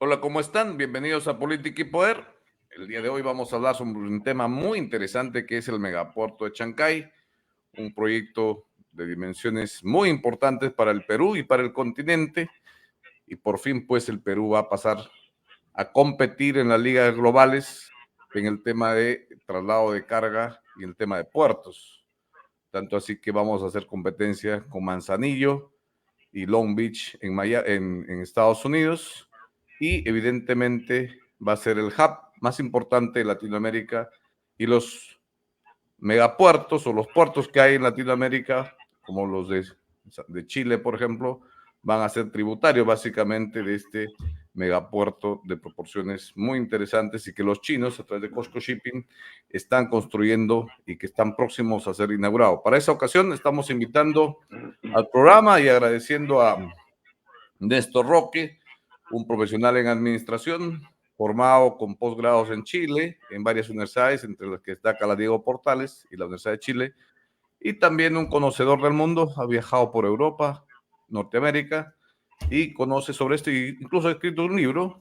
Hola, ¿cómo están? Bienvenidos a Política y Poder. El día de hoy vamos a hablar sobre un tema muy interesante que es el megapuerto de Chancay, un proyecto de dimensiones muy importantes para el Perú y para el continente. Y por fin, pues, el Perú va a pasar a competir en las ligas globales en el tema de traslado de carga y el tema de puertos. Tanto así que vamos a hacer competencia con Manzanillo y Long Beach en Estados Unidos, y evidentemente va a ser el hub más importante de Latinoamérica, y los megapuertos o los puertos que hay en Latinoamérica, como los de Chile, por ejemplo, van a ser tributarios básicamente de este megapuerto de proporciones muy interesantes y que los chinos, a través de Costco Shipping, están construyendo y que están próximos a ser inaugurados. Para esa ocasión estamos invitando al programa y agradeciendo a Néstor Roque, un profesional en administración, formado con posgrados en Chile, en varias universidades, entre las que destaca la Diego Portales y la Universidad de Chile, y también un conocedor del mundo. Ha viajado por Europa, Norteamérica, y conoce sobre esto, e incluso ha escrito un libro,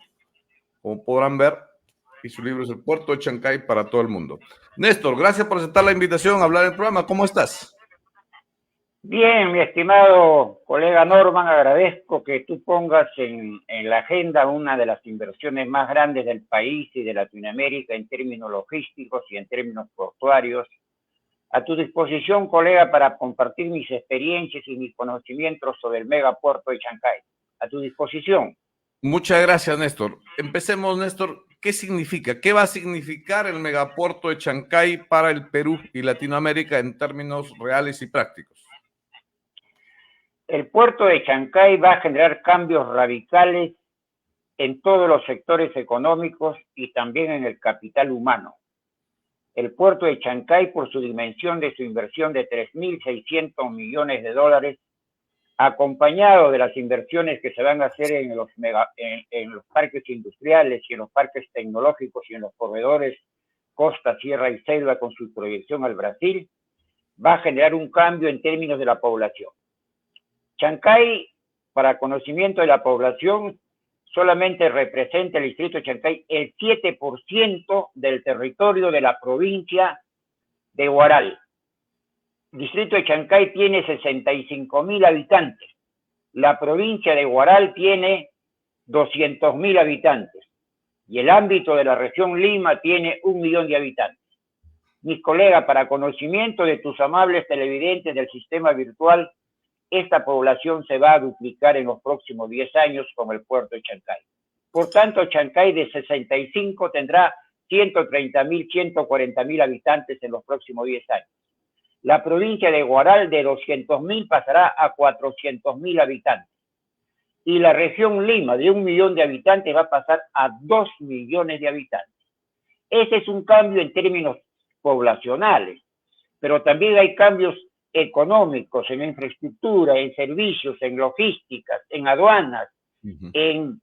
como podrán ver, y su libro es El Puerto de Chancay para todo el mundo. Néstor, gracias por aceptar la invitación a hablar del programa. ¿Cómo estás? Bien, mi estimado colega Norman, agradezco que tú pongas en la agenda una de las inversiones más grandes del país y de Latinoamérica en términos logísticos y en términos portuarios. A tu disposición, colega, para compartir mis experiencias y mis conocimientos sobre el megapuerto de Chancay. A tu disposición. Muchas gracias, Néstor. Empecemos, Néstor. ¿Qué significa? ¿Qué va a significar el megapuerto de Chancay para el Perú y Latinoamérica en términos reales y prácticos? El puerto de Chancay va a generar cambios radicales en todos los sectores económicos y también en el capital humano. El puerto de Chancay, por su dimensión de su inversión de 3.600 millones de dólares, acompañado de las inversiones que se van a hacer en los parques industriales y en los parques tecnológicos y en los corredores costa, sierra y selva con su proyección al Brasil, va a generar un cambio en términos de la población. Chancay, para conocimiento de la población, solamente representa el distrito de Chancay el 7% del territorio de la provincia de Huaral. El distrito de Chancay tiene 65.000 habitantes. La provincia de Huaral tiene 200.000 habitantes. Y el ámbito de la región Lima tiene 1.000.000 de habitantes. Mis colegas, para conocimiento de tus amables televidentes del sistema virtual, esta población se va a duplicar en los próximos 10 años con el puerto de Chancay. Por tanto, Chancay de 65 tendrá 130.000, 140.000 habitantes en los próximos 10 años. La provincia de Huaral de 200.000 pasará a 400.000 habitantes. Y la región Lima de 1.000.000 de habitantes va a pasar a 2 millones de habitantes. Ese es un cambio en términos poblacionales, pero también hay cambios económicos, en infraestructura, en servicios, en logísticas, en aduanas, en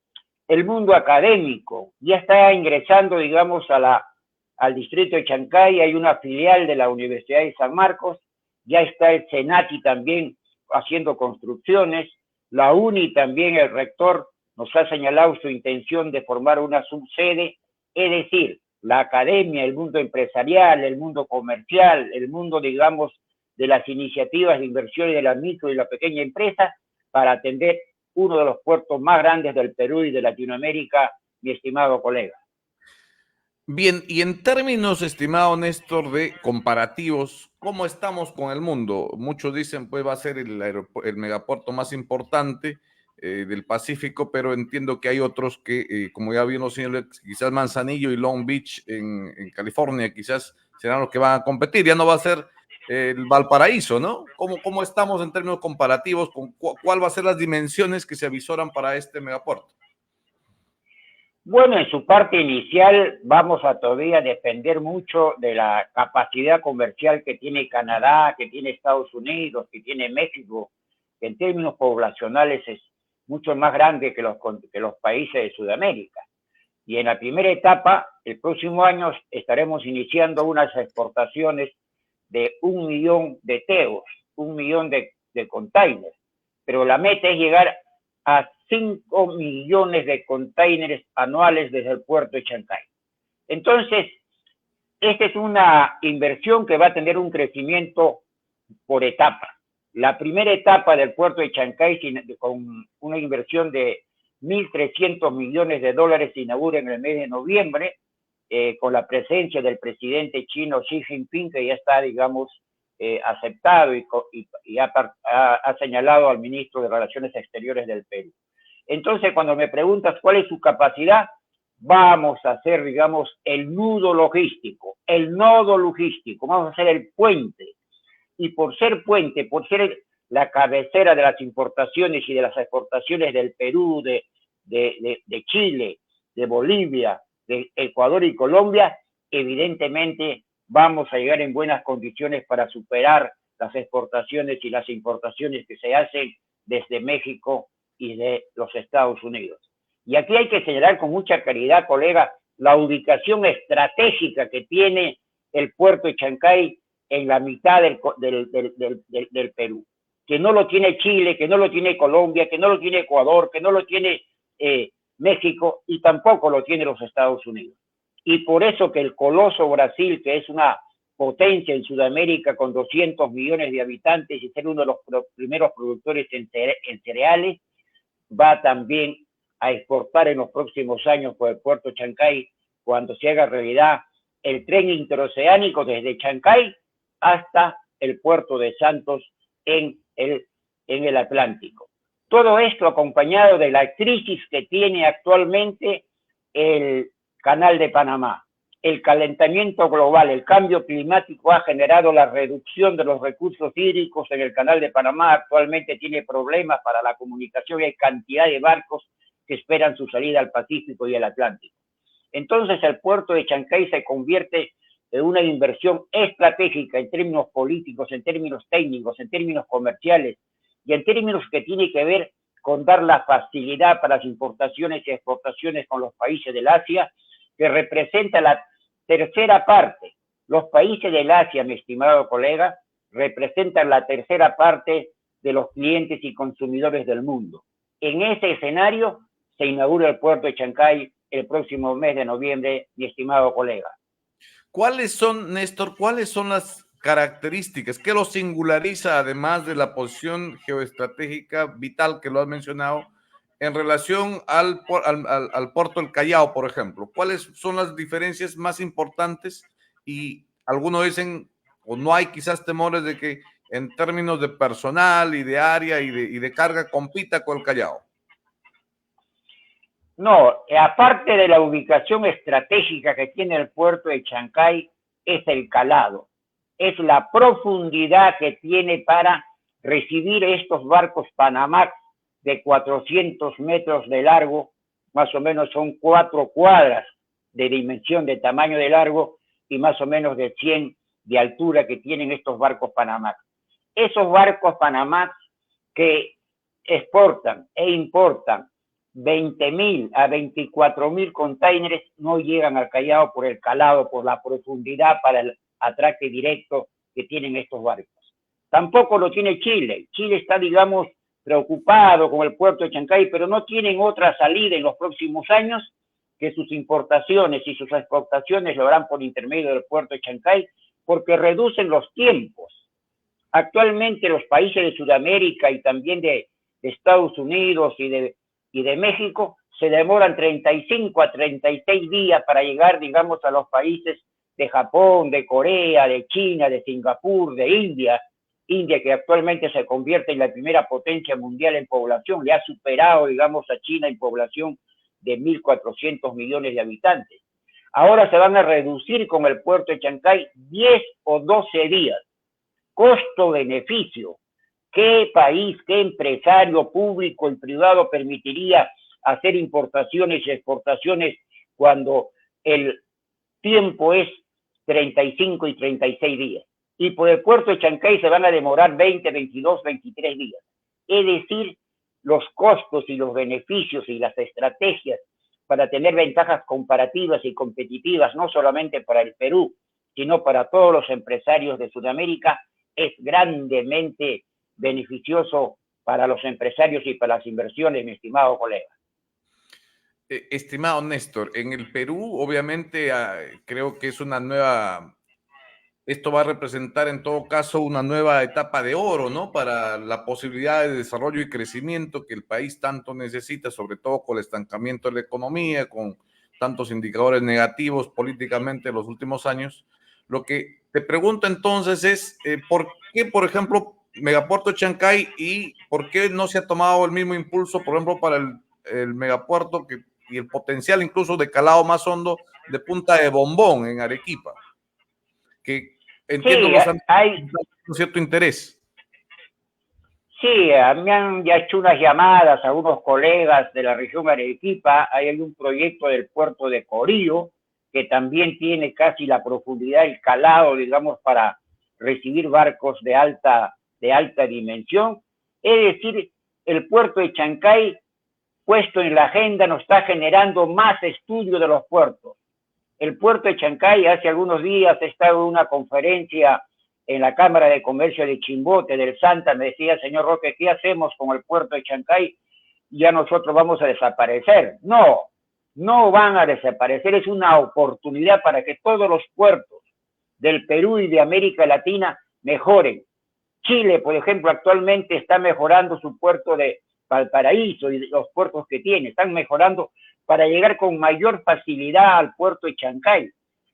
el mundo académico. Ya está ingresando, digamos, al distrito de Chancay, hay una filial de la Universidad de San Marcos, ya está el Senati también haciendo construcciones, la UNI también, el rector nos ha señalado su intención de formar una subsede, es decir, la academia, el mundo empresarial, el mundo comercial, el mundo, digamos, de las iniciativas de inversión de la micro y la pequeña empresa para atender uno de los puertos más grandes del Perú y de Latinoamérica, mi estimado colega. Bien, y en términos, estimado Néstor, de comparativos, ¿cómo estamos con el mundo? Muchos dicen, pues va a ser el megapuerto más importante del Pacífico, pero entiendo que hay otros que, como ya vimos, quizás Manzanillo y Long Beach en California, quizás serán los que van a competir. Ya no va a ser el Valparaíso, ¿no? ¿Cómo estamos en términos comparativos? ¿Cuál va a ser las dimensiones que se avisoran para este megapuerto? Bueno, en su parte inicial vamos a todavía depender mucho de la capacidad comercial que tiene Canadá, que tiene Estados Unidos, que tiene México, que en términos poblacionales es mucho más grande que los países de Sudamérica. Y en la primera etapa, el próximo año, estaremos iniciando unas exportaciones de 1.000.000 de teos, 1.000.000 de containers. Pero la meta es llegar a 5 millones de containers anuales desde el puerto de Chancay. Entonces, esta es una inversión que va a tener un crecimiento por etapa. La primera etapa del puerto de Chancay, con una inversión de 1.300 millones de dólares, se inaugura en el mes de noviembre, con la presencia del presidente chino Xi Jinping, que ya está, digamos, aceptado y ha señalado al ministro de Relaciones Exteriores del Perú. Entonces, cuando me preguntas cuál es su capacidad, vamos a hacer, digamos, el nudo logístico, el nodo logístico, vamos a hacer el puente. Y por ser puente, por ser la cabecera de las importaciones y de las exportaciones del Perú, de Chile, de Bolivia, de Ecuador y Colombia, evidentemente vamos a llegar en buenas condiciones para superar las exportaciones y las importaciones que se hacen desde México y de los Estados Unidos. Y aquí hay que señalar con mucha claridad, colega, la ubicación estratégica que tiene el puerto de Chancay en la mitad del Perú, que no lo tiene Chile, que no lo tiene Colombia, que no lo tiene Ecuador, que no lo tiene México y tampoco lo tiene los Estados Unidos. Y por eso que el coloso Brasil, que es una potencia en Sudamérica con 200 millones de habitantes y ser uno de los primeros productores en cereales, va también a exportar en los próximos años por el puerto de Chancay, cuando se haga realidad el tren interoceánico desde Chancay hasta el puerto de Santos en el Atlántico. Todo esto acompañado de la crisis que tiene actualmente el Canal de Panamá. El calentamiento global, el cambio climático ha generado la reducción de los recursos hídricos en el Canal de Panamá. Actualmente tiene problemas para la comunicación y hay cantidad de barcos que esperan su salida al Pacífico y al Atlántico. Entonces el puerto de Chancay se convierte en una inversión estratégica en términos políticos, en términos técnicos, en términos comerciales y en términos que tiene que ver con dar la facilidad para las importaciones y exportaciones con los países del Asia, que representa la tercera parte. Los países del Asia, mi estimado colega, representan la tercera parte de los clientes y consumidores del mundo. En ese escenario se inaugura el puerto de Chancay el próximo mes de noviembre, mi estimado colega. ¿Cuáles son, Néstor, cuáles son las características que lo singulariza, además de la posición geoestratégica vital que lo has mencionado, en relación al puerto del Callao, por ejemplo? ¿Cuáles son las diferencias más importantes? Y algunos dicen, o no hay quizás temores de que en términos de personal y de área y de carga compita con el Callao. No, aparte de la ubicación estratégica que tiene el puerto de Chancay, es el calado, es la profundidad que tiene para recibir estos barcos Panamax de 400 metros de largo, más o menos son 4 cuadras de dimensión, de tamaño de largo, y más o menos de 100 de altura que tienen estos barcos Panamax. Esos barcos Panamax que exportan e importan 20.000 a 24.000 containers no llegan al Callao por el calado, por la profundidad para el atraque directo que tienen estos barcos. Tampoco lo tiene Chile. Chile está, digamos, preocupado con el puerto de Chancay, pero no tienen otra salida en los próximos años que sus importaciones y sus exportaciones lo harán por intermedio del puerto de Chancay, porque reducen los tiempos. Actualmente los países de Sudamérica y también de Estados Unidos y de México se demoran 35 a 36 días para llegar, digamos, a los países de Japón, de Corea, de China, de Singapur, de India, que actualmente se convierte en la primera potencia mundial en población, le ha superado, digamos, a China en población de 1.400 millones de habitantes. Ahora se van a reducir con el puerto de Chancay 10 o 12 días. Costo-beneficio. ¿Qué país, qué empresario público y privado permitiría hacer importaciones y exportaciones cuando el tiempo es 35 y 36 días? Y por el puerto de Chancay se van a demorar 20, 22, 23 días. Es decir, los costos y los beneficios y las estrategias para tener ventajas comparativas y competitivas, no solamente para el Perú, sino para todos los empresarios de Sudamérica, es grandemente beneficioso para los empresarios y para las inversiones, mi estimado colega. Estimado Néstor, en el Perú, obviamente, creo que es una nueva, esto va a representar en todo caso una nueva etapa de oro, ¿no? Para la posibilidad de desarrollo y crecimiento que el país tanto necesita, sobre todo con el estancamiento de la economía, con tantos indicadores negativos políticamente en los últimos años. Lo que te pregunto entonces es, ¿por qué, por ejemplo, Megapuerto Chancay y por qué no se ha tomado el mismo impulso, por ejemplo, para el megapuerto y el potencial incluso de calado más hondo de Punta de Bombón en Arequipa? Que entiendo Sí, los han hay, un cierto interés. sí, me han ya hecho unas llamadas a unos colegas de la región Arequipa. Hay un proyecto del puerto de Corillo que también tiene casi la profundidad, el calado, digamos, para recibir barcos de alta dimensión. Es decir, el puerto de Chancay, puesto en la agenda, nos está generando más estudio de los puertos. El puerto de Chancay hace algunos días he estado en una conferencia en la Cámara de Comercio de Chimbote, del Santa, me decía, señor Roque, ¿qué hacemos con el puerto de Chancay? Ya nosotros vamos a desaparecer. No, no van a desaparecer, es una oportunidad para que todos los puertos del Perú y de América Latina mejoren. Chile, por ejemplo, actualmente está mejorando su puerto de Valparaíso y los puertos que tiene, están mejorando para llegar con mayor facilidad al puerto de Chancay,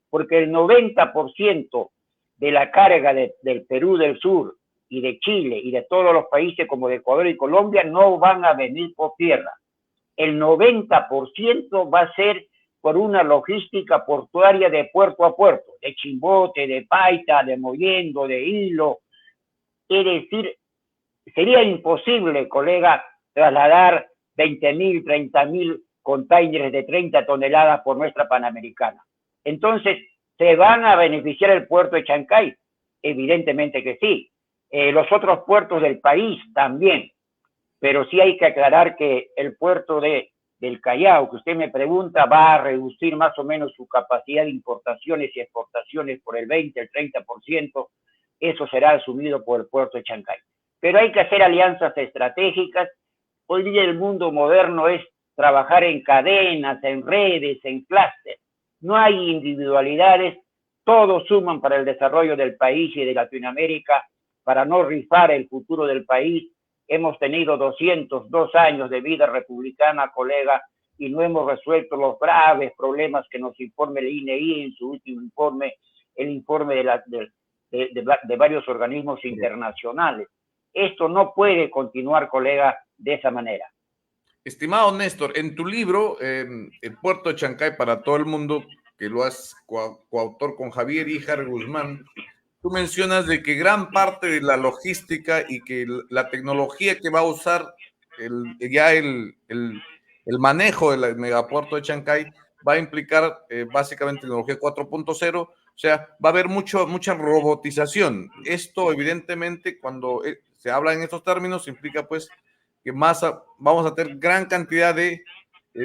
porque el 90% de la carga del Perú del Sur y de Chile y de todos los países como de Ecuador y Colombia no van a venir por tierra. El 90% va a ser por una logística portuaria de puerto a puerto, de Chimbote, de Paita, de Mollendo, de Hilo. Es decir, sería imposible, colega, trasladar 20.000, 30.000 containers de 30 toneladas por nuestra Panamericana. Entonces, ¿se van a beneficiar el puerto de Chancay? Evidentemente que sí. Los otros puertos del país también. Pero sí hay que aclarar que el puerto del Callao, que usted me pregunta, va a reducir más o menos su capacidad de importaciones y exportaciones por el 20, el 30%. Eso será asumido por el puerto de Chancay. Pero hay que hacer alianzas estratégicas. Hoy día el mundo moderno es trabajar en cadenas, en redes, en clústeres. No hay individualidades, todos suman para el desarrollo del país y de Latinoamérica, para no rifar el futuro del país. Hemos tenido 202 años de vida republicana, colega, y no hemos resuelto los graves problemas que nos informa el INEI en su último informe, el informe de varios organismos internacionales. Esto no puede continuar, colega, de esa manera. Estimado Néstor, en tu libro, El puerto de Chancay para todo el mundo, que lo has coautor con Javier Híjar Guzmán, tú mencionas de que gran parte de la logística y que la tecnología que va a usar el manejo del megapuerto de Chancay va a implicar básicamente tecnología 4.0, o sea, va a haber mucha robotización. Esto evidentemente cuando se habla en estos términos implica pues que vamos a tener gran cantidad de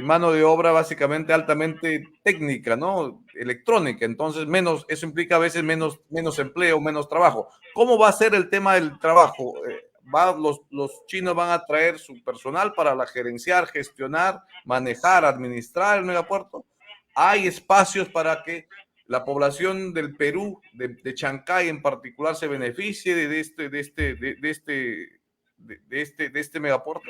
mano de obra básicamente altamente técnica, ¿no? Electrónica. Entonces, eso implica a veces menos empleo, menos trabajo. ¿Cómo va a ser el tema del trabajo? Los chinos van a traer su personal para gerenciar, gestionar, manejar, administrar el megapuerto. Hay espacios para que la población del Perú, de Chancay en particular, se beneficie de este megapuerto.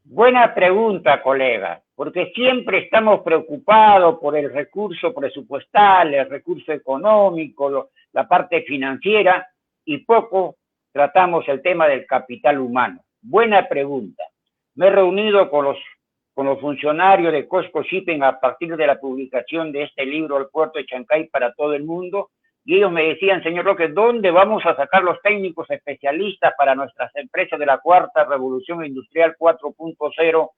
Buena pregunta, colega, porque siempre estamos preocupados por el recurso presupuestal, el recurso económico, la parte financiera, y poco tratamos el tema del capital humano. Buena pregunta. Me he reunido con los funcionarios de Cosco Shipping a partir de la publicación de este libro, El puerto de Chancay para todo el mundo, y ellos me decían, señor Roque, ¿dónde vamos a sacar los técnicos especialistas para nuestras empresas de la cuarta revolución industrial 4.0,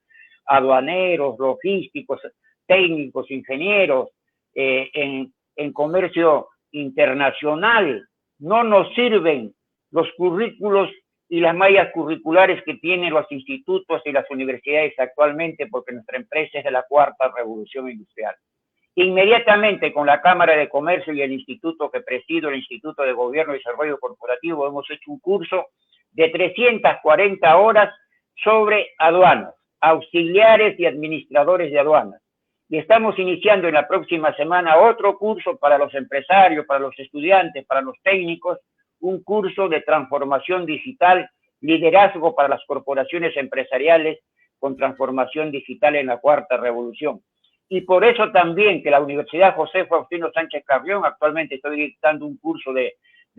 aduaneros, logísticos, técnicos, ingenieros, en comercio internacional? No nos sirven los currículos y las mallas curriculares que tienen los institutos y las universidades actualmente, porque nuestra empresa es de la cuarta revolución industrial. Inmediatamente con la Cámara de Comercio y el instituto que presido, el Instituto de Gobierno y Desarrollo Corporativo, hemos hecho un curso de 340 horas sobre aduanas, auxiliares y administradores de aduanas. Y estamos iniciando en la próxima semana otro curso para los empresarios, para los estudiantes, para los técnicos, un curso de transformación digital, liderazgo para las corporaciones empresariales con transformación digital en la cuarta revolución. Y por eso también que la Universidad José Faustino Sánchez Carrión, actualmente estoy dictando un curso de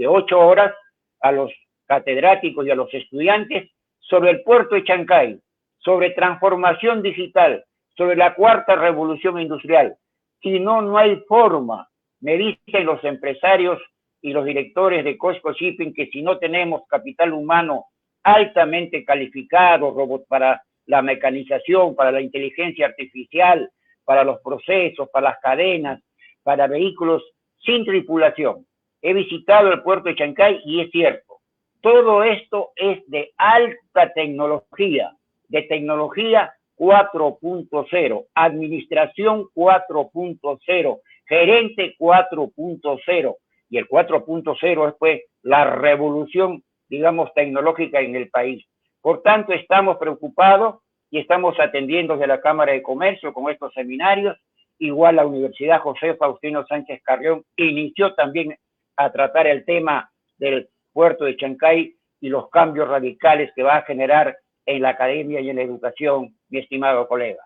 8 horas a los catedráticos y a los estudiantes sobre el puerto de Chancay, sobre transformación digital, sobre la cuarta revolución industrial. Si no, no hay forma. Me dicen los empresarios y los directores de COSCO Shipping que si no tenemos capital humano altamente calificado, robot para la mecanización, para la inteligencia artificial, para los procesos, para las cadenas, para vehículos sin tripulación. He visitado el puerto de Chancay y es cierto, todo esto es de alta tecnología, de tecnología 4.0, administración 4.0, gerente 4.0, y el 4.0 es pues la revolución, digamos, tecnológica en el país. Por tanto, estamos preocupados y estamos atendiendo desde la Cámara de Comercio con estos seminarios. Igual la Universidad José Faustino Sánchez Carrión inició también a tratar el tema del puerto de Chancay y los cambios radicales que va a generar en la academia y en la educación, mi estimado colega.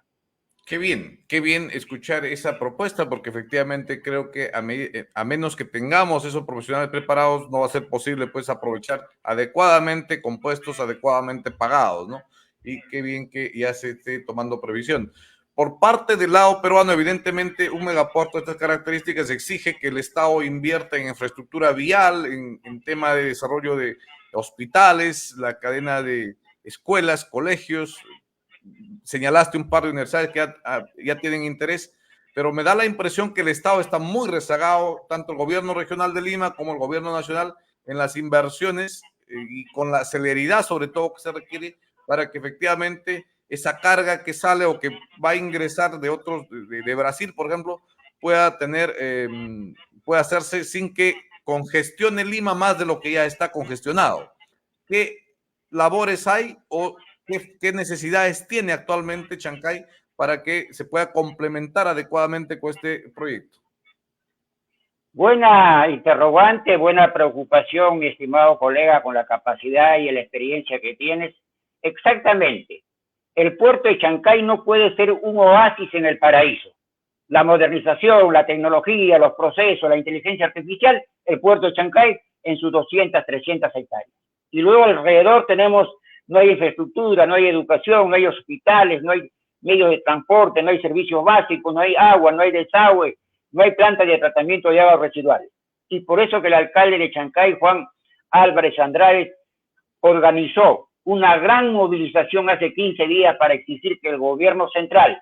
Qué bien escuchar esa propuesta, porque efectivamente creo que a menos que tengamos esos profesionales preparados, no va a ser posible pues aprovechar adecuadamente con puestos adecuadamente pagados, ¿no? Y qué bien que ya se esté tomando previsión. Por parte del lado peruano, evidentemente, un megapuerto de estas características exige que el Estado invierta en infraestructura vial, en tema de desarrollo de hospitales, la cadena de escuelas, colegios. Señalaste un par de universidades que ya tienen interés, pero me da la impresión que el Estado está muy rezagado, tanto el gobierno regional de Lima como el gobierno nacional, en las inversiones y con la celeridad sobre todo que se requiere para que efectivamente esa carga que sale o que va a ingresar de otros, de Brasil, por ejemplo, pueda pueda hacerse sin que congestione Lima más de lo que ya está congestionado. ¿Qué labores hay o qué necesidades tiene actualmente Chancay para que se pueda complementar adecuadamente con este proyecto? Buena interrogante, buena preocupación, mi estimado colega, con la capacidad y la experiencia que tienes. Exactamente. El puerto de Chancay no puede ser un oasis en el paraíso. La modernización, la tecnología, los procesos, la inteligencia artificial, el puerto de Chancay en sus 200, 300 hectáreas. Y luego alrededor no hay infraestructura, no hay educación, no hay hospitales, no hay medios de transporte, no hay servicios básicos, no hay agua, no hay desagüe, no hay plantas de tratamiento de aguas residuales. Y por eso que el alcalde de Chancay, Juan Álvarez Andrade, organizó una gran movilización hace 15 días para exigir que el gobierno central,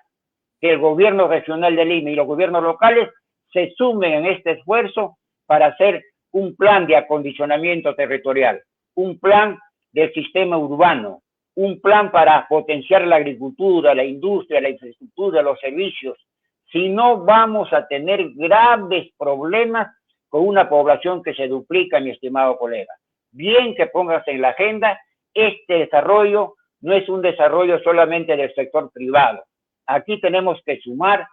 que el gobierno regional de Lima y los gobiernos locales se sumen en este esfuerzo para hacer un plan de acondicionamiento territorial, un plan del sistema urbano, un plan para potenciar la agricultura, la industria, la infraestructura, los servicios. Si no, vamos a tener graves problemas con una población que se duplica, mi estimado colega. Bien que pongas en la agenda, este desarrollo no es un desarrollo solamente del sector privado. Aquí tenemos que sumar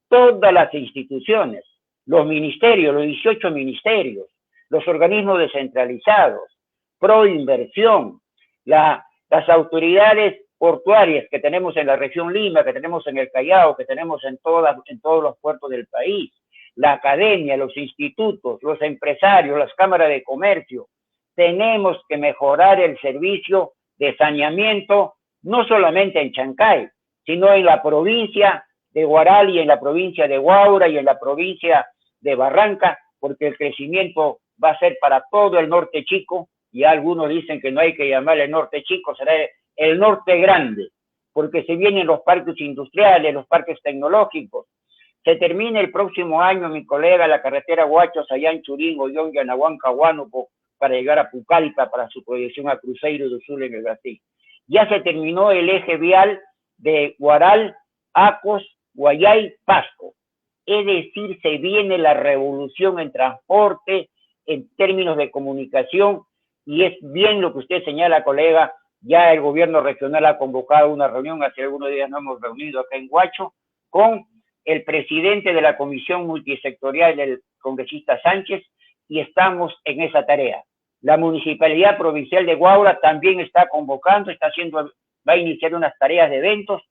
todas las instituciones, los ministerios, los 18 ministerios, los organismos descentralizados, Proinversión, las autoridades portuarias que tenemos en la región Lima, que tenemos en el Callao, que tenemos en todos los puertos del país, la academia, los institutos, los empresarios, las cámaras de comercio. Tenemos que mejorar el servicio de saneamiento, no solamente en Chancay, sino en la provincia de Huaral y en la provincia de Huaura y en la provincia de Barranca, porque el crecimiento va a ser para todo el norte chico, y algunos dicen que no hay que llamarle el norte chico, será el norte grande, porque se vienen los parques industriales, los parques tecnológicos. Se termina el próximo año, mi colega, la carretera Huachos, Sayán, Churín, Ollón, Yanahuanca, Huánuco, para llegar a Pucallpa, para su proyección a Cruzeiro do Sul en el Brasil. Ya se terminó el eje vial de Huaral, Acos, Guayay, Pasco. Es decir, se viene la revolución en transporte, en términos de comunicación, Y es bien lo que usted señala, colega, ya el gobierno regional ha convocado una reunión, hace algunos días nos hemos reunido acá en Huacho, con el presidente de la Comisión Multisectorial, el congresista Sánchez, y estamos en esa tarea. La Municipalidad Provincial de Huaura también está convocando, va a iniciar unas tareas de eventos.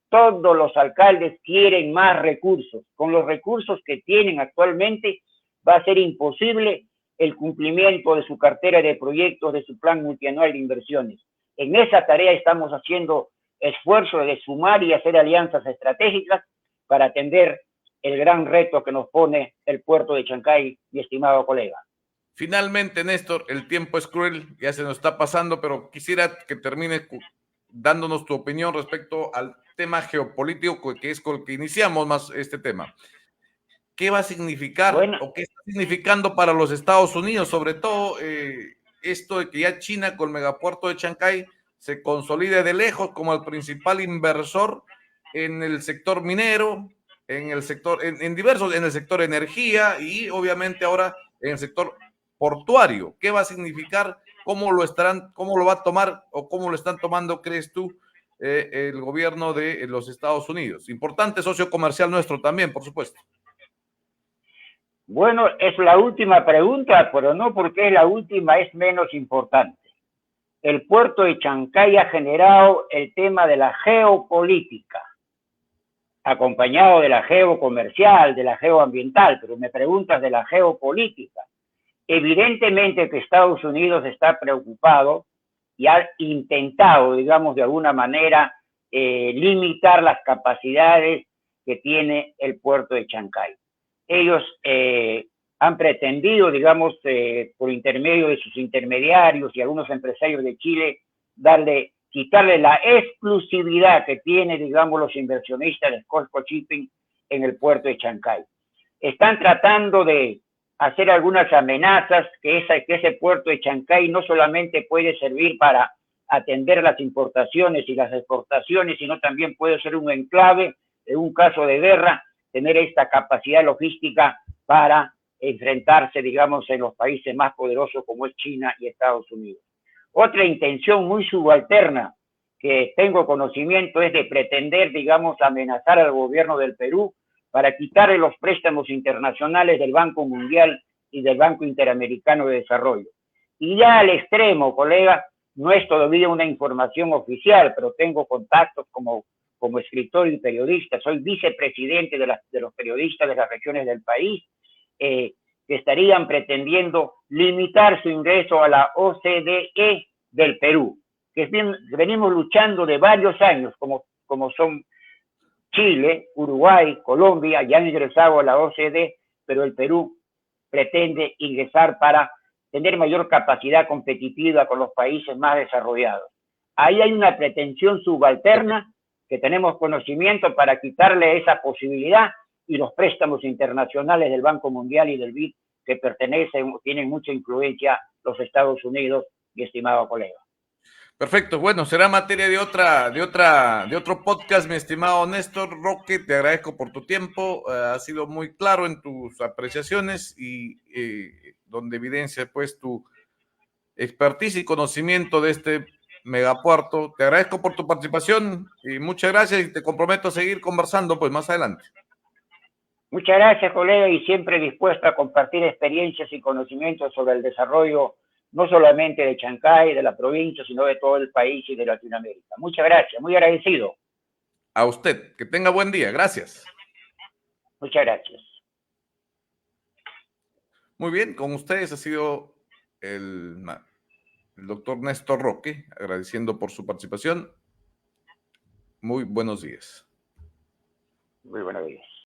Todos los alcaldes quieren más recursos. Con los recursos que tienen actualmente va a ser imposible el cumplimiento de su cartera de proyectos, de su plan multianual de inversiones. En esa tarea estamos haciendo esfuerzos de sumar y hacer alianzas estratégicas para atender el gran reto que nos pone el puerto de Chancay, mi estimado colega. Finalmente, Néstor, el tiempo es cruel, ya se nos está pasando, pero quisiera que termines dándonos tu opinión respecto al tema geopolítico, que es con el que iniciamos más este tema. ¿Qué va a significar o qué está significando para los Estados Unidos? Sobre todo esto de que ya China con el megapuerto de Chancay se consolide de lejos como el principal inversor en el sector minero, en el sector, en diversos, en el sector energía y obviamente ahora en el sector portuario. ¿Qué va a significar? ¿Cómo lo va a tomar o cómo lo están tomando, crees tú, el gobierno de los Estados Unidos? Importante socio comercial nuestro también, por supuesto. Bueno, es la última pregunta, pero no porque es la última, es menos importante. El puerto de Chancay ha generado el tema de la geopolítica, acompañado de la geocomercial, de la geoambiental, pero me preguntas de la geopolítica. Evidentemente que Estados Unidos está preocupado y ha intentado, digamos, de alguna manera, limitar las capacidades que tiene el puerto de Chancay. Ellos han pretendido, digamos, por intermedio de sus intermediarios y algunos empresarios de Chile, quitarle la exclusividad que tiene, digamos, los inversionistas de COSCO Shipping en el puerto de Chancay. Están tratando de hacer algunas amenazas que ese puerto de Chancay no solamente puede servir para atender las importaciones y las exportaciones, sino también puede ser un enclave en un caso de guerra, tener esta capacidad logística para enfrentarse, digamos, en los países más poderosos como es China y Estados Unidos. Otra intención muy subalterna que tengo conocimiento es de pretender, digamos, amenazar al gobierno del Perú para quitarle los préstamos internacionales del Banco Mundial y del Banco Interamericano de Desarrollo. Y ya al extremo, colega, no es todavía una información oficial, pero tengo contactos como escritor y periodista, soy vicepresidente de los periodistas de las regiones del país, que estarían pretendiendo limitar su ingreso a la OCDE del Perú, que venimos luchando de varios años, como son Chile, Uruguay, Colombia, ya han ingresado a la OCDE, pero el Perú pretende ingresar para tener mayor capacidad competitiva con los países más desarrollados. Ahí hay una pretensión subalterna que tenemos conocimiento para quitarle esa posibilidad, y los préstamos internacionales del Banco Mundial y del BID que tienen mucha influencia los Estados Unidos, mi estimado colega. Perfecto, bueno, será materia de otro podcast, mi estimado Néstor Roque. Te agradezco por tu tiempo, has sido muy claro en tus apreciaciones y donde evidencia pues tu expertise y conocimiento de este megapuerto. Te agradezco por tu participación y muchas gracias, y te comprometo a seguir conversando pues más adelante. Muchas gracias, colega, y siempre dispuesto a compartir experiencias y conocimientos sobre el desarrollo no solamente de Chancay, de la provincia, sino de todo el país y de Latinoamérica. Muchas gracias, muy agradecido. A usted, que tenga buen día, gracias. Muchas gracias. Muy bien, con ustedes ha sido el doctor Néstor Roque, agradeciendo por su participación. Muy buenos días. Muy buenos días.